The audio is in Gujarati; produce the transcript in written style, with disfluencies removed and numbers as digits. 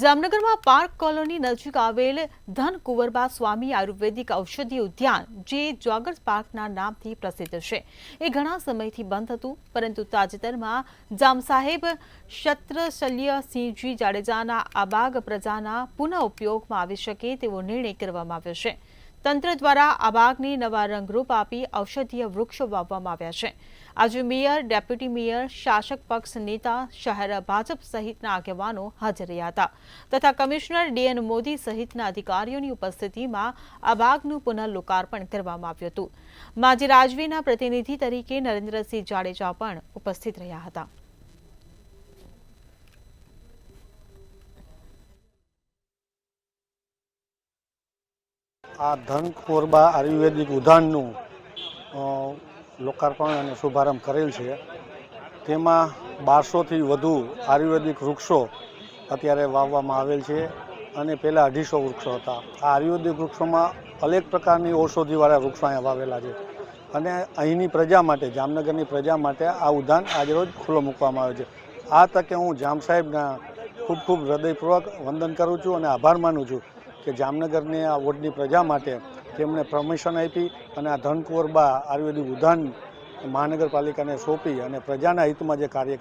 જામનગરમાં પાર્ક કોલોની નજીક આવેલ ધન કુંવરબા સ્વામી આયુર્વેદિક ઔષધિ ઉદ્યાન જે જોગર્સ પાર્કના નામથી પ્રસિદ્ધ છે એ ઘણા સમયથી બંધ હતું, પરંતુ તાજેતરમાં જામસાહેબ ક્ષત્રશલ્યસિંહજી જાડેજાના આબાગ પ્રજાના પુનઃ ઉપયોગમાં આવી શકે તેવો નિર્ણય કરવામાં આવ્યો છે। તંત્ર દ્વારા આબાગને નવા રંગરૂપ આપી ઔષધીય વૃક્ષો વાવવામાં આવ્યા છે। આજે મેયર, ડેપ્યુટી મેયર, શાસક પક્ષ નેતા, શહેર ભાજપ સહિતના આગેવાનો હાજર રહ્યા હતા તથા કમિશનર ડીએન મોદી સહિતના અધિકારીઓની ઉપસ્થિતિમાં આબાગનું પુનઃ લોકાર્પણ કરવામાં આવ્યું હતું। માજી રાજવીના પ્રતિનિધિ તરીકે નરેન્દ્રસિંહ જાડેજા પણ ઉપસ્થિત રહ્યા હતા। આ ધન કુંવરબા આયુર્વેદિક ઉદ્યાનનું લોકાર્પણ અને શુભારંભ કરેલ છે। તેમાં 1200થી વધુ આયુર્વેદિક વૃક્ષો અત્યારે વાવવામાં આવેલ છે અને પહેલાં 250 વૃક્ષો હતા। આ આયુર્વેદિક વૃક્ષોમાં અનેક પ્રકારની ઔષધિવાળા વૃક્ષો અહીંયા વાવેલા છે અને અહીંની પ્રજા માટે, જામનગરની પ્રજા માટે આ ઉદ્યાન આજરોજ ખુલ્લો મૂકવામાં આવ્યો છે। આ તકે હું જામ સાહેબના ખૂબ હૃદયપૂર્વક વંદન કરું છું અને આભાર માનું છું કે જામનગરની આ વોર્ડની પ્રજા માટે તેમણે પરમિશન આપી અને આ ધન કુંવરબા આયુર્વેદિક ઉદ્યાન મહાનગરપાલિકાને સોંપી અને પ્રજાના હિતમાં જે કાર્ય